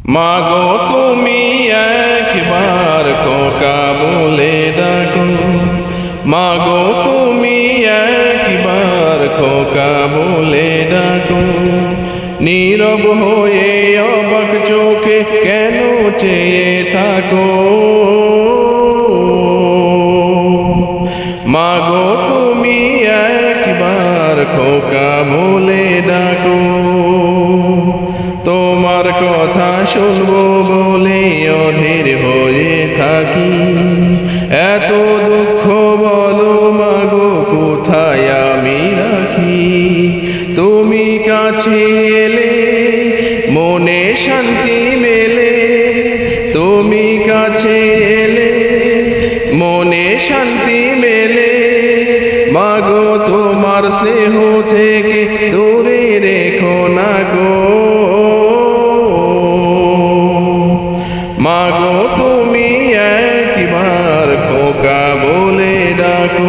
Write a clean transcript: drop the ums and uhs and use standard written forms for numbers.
মাগো তুমি একবার খোকা বলে ডাকো, মাগো তুমি একবার খোকা বলে ডাকো। নীরব হয়ে অবাক চোখে কেন চেয়ে থাকো, মাগো তুমি একবার খোকা বলে ডাকো। তোমার কথা শুনবো বলে অধীর হয়ে থাকি, এত দুঃখ বলো মাগো কোথায় আমি রাখি। তুমি কাছে এলে মনে শান্তি মেলে, তুমি কাছে এলে মনে শান্তি মেলে। মাগো তোমার স্নেহ থেকে দূরে রেখো না গো, মাগো তুমি একবার খোকা বলে ডাকো।